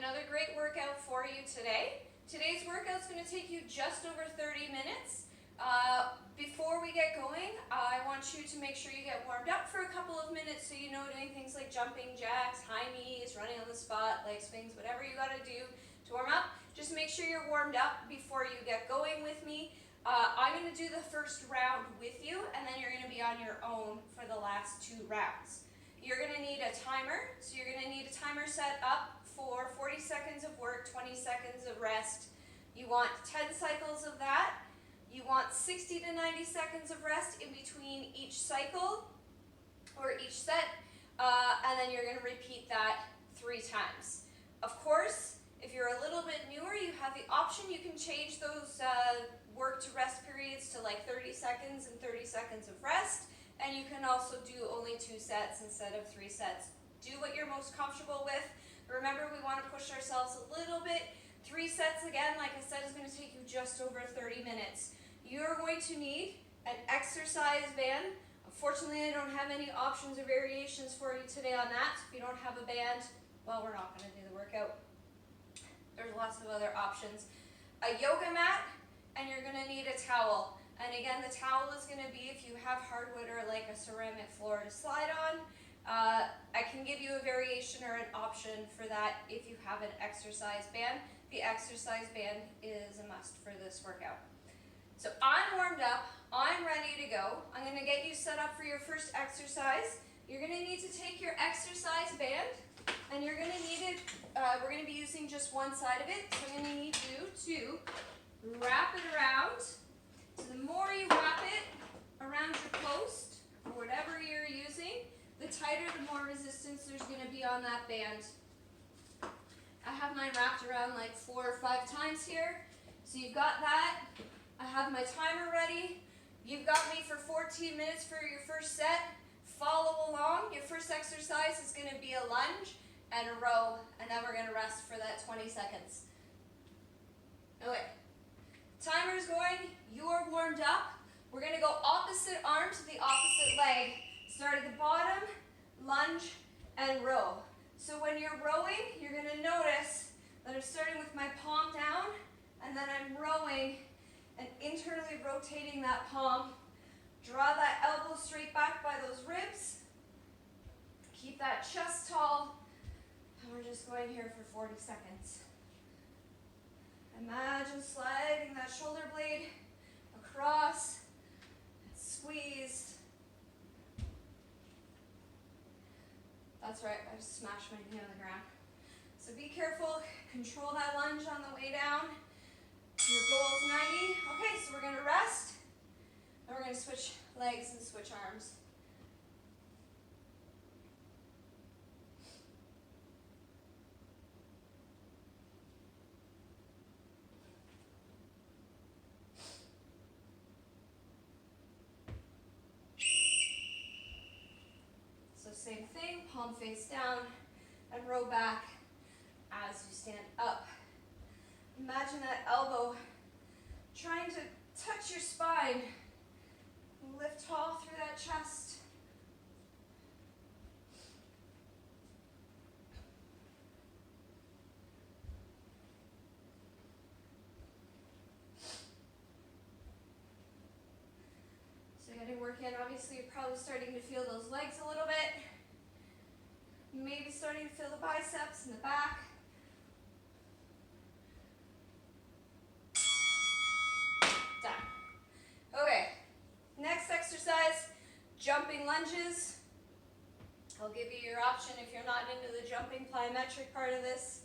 another great workout for you today. Today's workout is going to take you just over 30 minutes. Before we get going, I want you to make sure you get warmed up for a couple of minutes so you know doing things like jumping jacks, high knees, running on the spot, leg swings, whatever you got to do to warm up. Just make sure you're warmed up before you get going with me. I'm going to do the first round with you, and then you're going to be on your own for the last 2 rounds. You're going to need a timer, so you're going to need a timer set up for 40 seconds of work, 20 seconds of rest. You want 10 cycles of that. You want 60 to 90 seconds of rest in between each cycle or each set, and then you're going to repeat that 3 times. Of course, if you're a little bit newer, you have the option, you can change those work to rest periods to like 30 seconds and 30 seconds of rest. And you can also do only 2 sets instead of 3 sets. Do what you're most comfortable with. Remember, we want to push ourselves a little bit. 3 sets, again, like I said, is going to take you just over 30 minutes. You're going to need an exercise band. Unfortunately, I don't have any options or variations for you today on that. If you don't have a band, well, we're not going to do the workout. There's lots of other options. A yoga mat, and you're going to need a towel. And again, the towel is going to be if you have hardwood or like a ceramic floor to slide on. I can give you a variation or an option for that if you have an exercise band. The exercise band is a must for this workout. So I'm warmed up, I'm ready to go. I'm going to get you set up for your first exercise. You're going to need to take your exercise band, and you're going to need it, we're going to be using just one side of it, so I'm going to need you to wrap it around. So the more you wrap it around your post, or whatever you're using, the tighter, the more resistance there's going to be on that band. I have mine wrapped around like 4 or 5 times here. So you've got that. I have my timer ready. You've got me for 14 minutes for your first set. Follow along. Your first exercise is going to be a lunge and a row, and then we're going to rest for that 20 seconds. Okay. Timer's going, you are warmed up. We're going to go opposite arm to the opposite leg. Start at the bottom, lunge, and row. So when you're rowing, you're going to notice that I'm starting with my palm down, and then I'm rowing and internally rotating that palm. Draw that elbow straight back by those ribs. Keep that chest tall, and we're just going here for 40 seconds. Imagine sliding that shoulder blade across, squeeze. That's right, I just smashed my knee on the ground. So be careful, control that lunge on the way down. Your goal is 90. Okay, so we're going to rest, and we're going to switch legs and switch arms. Same thing, palm face down, and row back as you stand up. Imagine that elbow trying to touch your spine. Lift tall through that chest. So getting work in, obviously you're probably starting to feel those legs a little bit. Maybe starting to feel the biceps in the back. Done. Okay, next exercise, jumping lunges. I'll give you your option if you're not into the jumping plyometric part of this.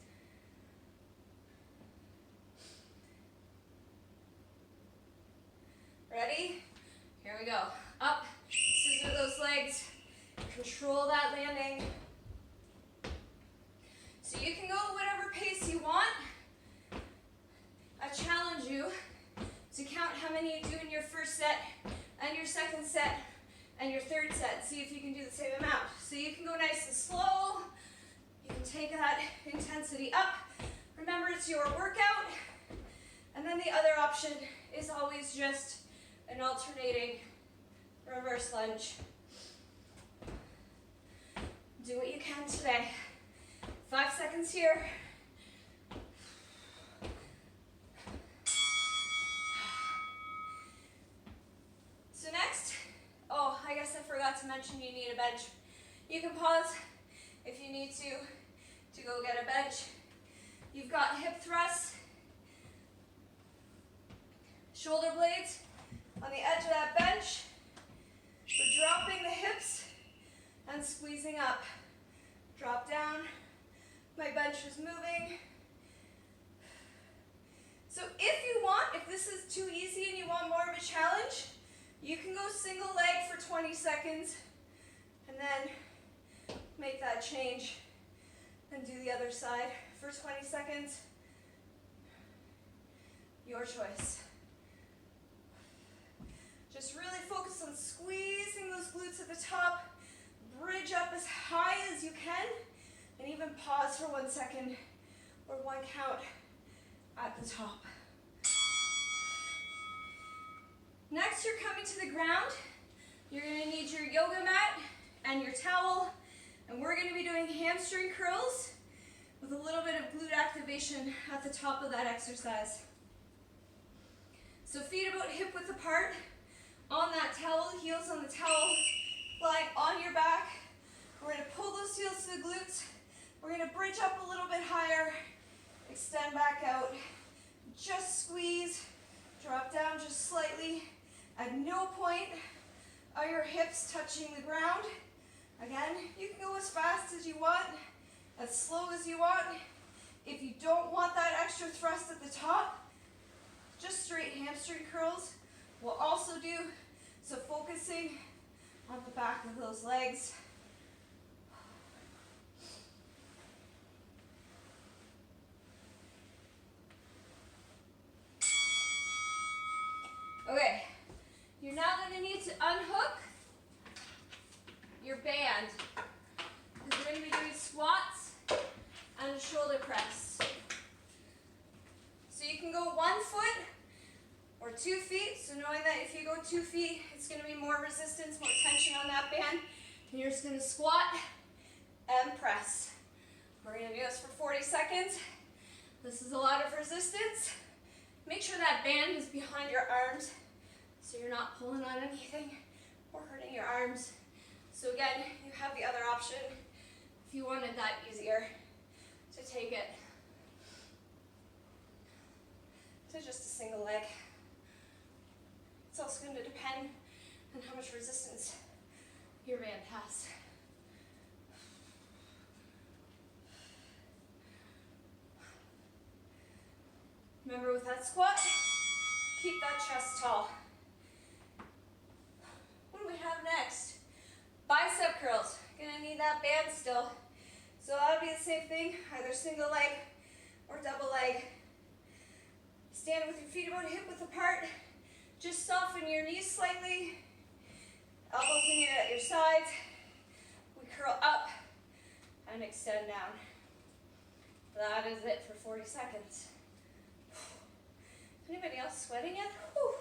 Ready? Here we go. Up, scissor those legs, control that landing. So you can go at whatever pace you want. I challenge you to count how many you do in your first set and your second set and your third set. See if you can do the same amount. So you can go nice and slow. You can take that intensity up. Remember, it's your workout. And then the other option is always just an alternating reverse lunge. Do what you can today. 5 seconds here. mention you need a bench. You can pause if you need to go get a bench. You've got hip thrusts, shoulder blades on the edge of that bench. We're dropping the hips and squeezing up. Drop down. My bench is moving. So if this is too easy and you want more of a challenge, you can go single leg for 20 seconds and then make that change and do the other side for 20 seconds. Your choice. Just really focus on squeezing those glutes at the top. Bridge up as high as you can, and even pause for 1 second or 1 count at the top. Next, you're coming to the ground. You're going to need your yoga mat and your towel, and we're going to be doing hamstring curls with a little bit of glute activation at the top of that exercise. So feet about hip width apart on that towel, heels on the towel, lying on your back. We're going to pull those heels to the glutes. We're going to bridge up a little bit higher, extend back out, just squeeze, drop down just slightly. At no point are your hips touching the ground. Again, you can go as fast as you want, as slow as you want. If you don't want that extra thrust at the top, just straight hamstring curls will also do. So focusing on the back of those legs. Okay, you're now going to need to unhook your band, because we're going to be doing squats and a shoulder press. So you can go 1 foot or 2 feet, so knowing that if you go 2 feet, it's going to be more resistance, more tension on that band, and you're just going to squat and press. We're going to do this for 40 seconds. This is a lot of resistance. Make sure that band is behind your arms so you're not pulling on anything or hurting your arms. So again, you have the other option if you wanted that easier to take it to just a single leg. It's also going to depend on how much resistance your band has. Remember, with that squat, keep that chest tall. What do we have next? Bicep curls. Gonna need that band still. So that'll be the same thing, either single leg or double leg. Stand with your feet about hip width apart. Just soften your knees slightly. Elbows in at your sides. We curl up and extend down. That is it for 40 seconds. Anybody else sweating yet? Whew.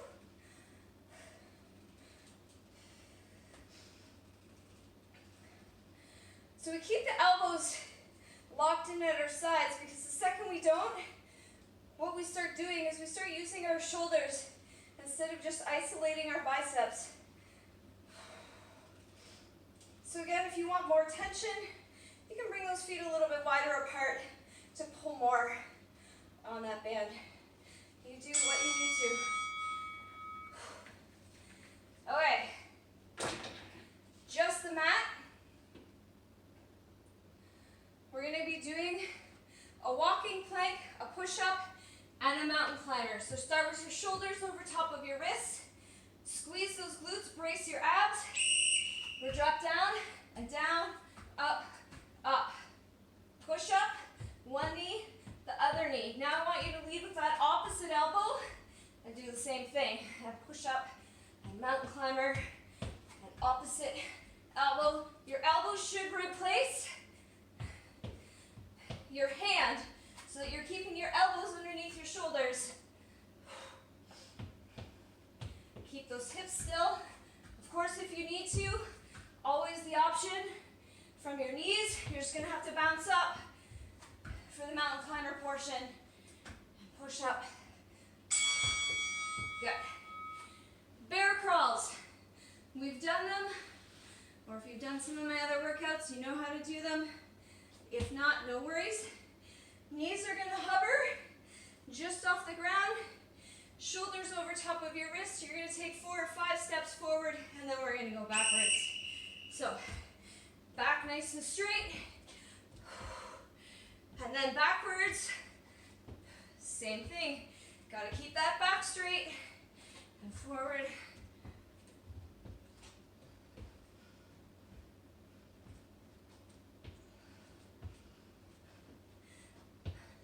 So we keep the elbows locked in at our sides, because the second we don't, what we start doing is we start using our shoulders instead of just isolating our biceps. So again, if you want more tension, you can bring those feet a little bit wider apart to pull more on that band. You do what you need to. Okay. Just the mat. We're going to be doing a walking plank, a push-up, and a mountain climber. So start with your shoulders over top of your wrists. Squeeze those glutes, brace your abs. We'll drop down and down, up, up. Push up, one knee, the other knee. Now I want you to lead with that opposite elbow and do the same thing. And push up and mountain climber and opposite elbow. Your elbow should replace your hand so that you're keeping your elbows underneath your shoulders. Keep those hips still. Of course, if you need to, always the option from your knees. You're just going to have to bounce up for the mountain climber portion. And push up. Good. Bear crawls. We've done them Or if you've done some of my other workouts, you know how to do them. If not, no worries. Knees are gonna hover just off the ground. Shoulders over top of your wrists. You're gonna take 4 or 5 steps forward, and then we're gonna go backwards. So, back nice and straight. And then backwards. Same thing. Gotta keep that back straight. And forward.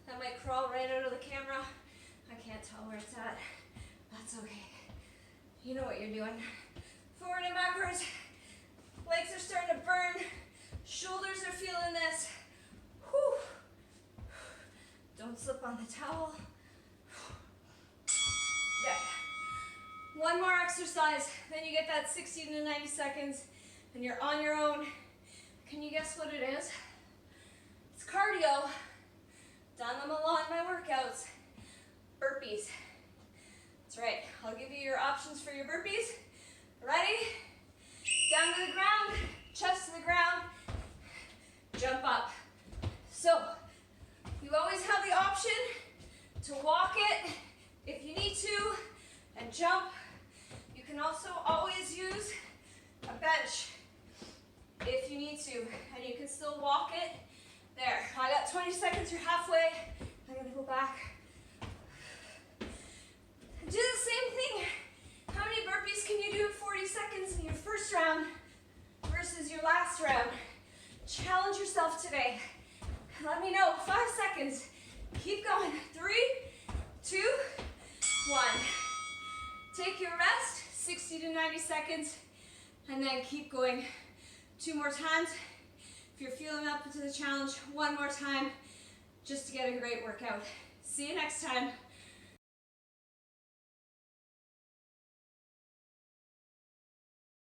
That might crawl right out of the camera. I can't tell where it's at. That's okay. You know what you're doing. Forward and backwards. Legs are starting to burn. Shoulders are feeling this. Whew. Don't slip on the towel. Good. One more exercise, then you get that 60 to 90 seconds, and you're on your own. Can you guess what it is? It's cardio. Done them a lot in my workouts. Burpees. That's right. I'll give you your options for your burpees. Ready? Down to the ground, chest to the ground, jump up. So, you always have the option to walk it if you need to and jump. You can also always use a bench if you need to, and you can still walk it. There, I got 20 seconds, you're halfway. I'm gonna go back. Do the same thing. How many burpees can you do in 40 seconds in your first round versus your last round? Challenge yourself today. Let me know, 5 seconds. Keep going, 3, 2, 1. Take your rest, 60 to 90 seconds, and then keep going. 2 more times. If you're feeling up to the challenge, 1 more time, just to get a great workout. See you next time.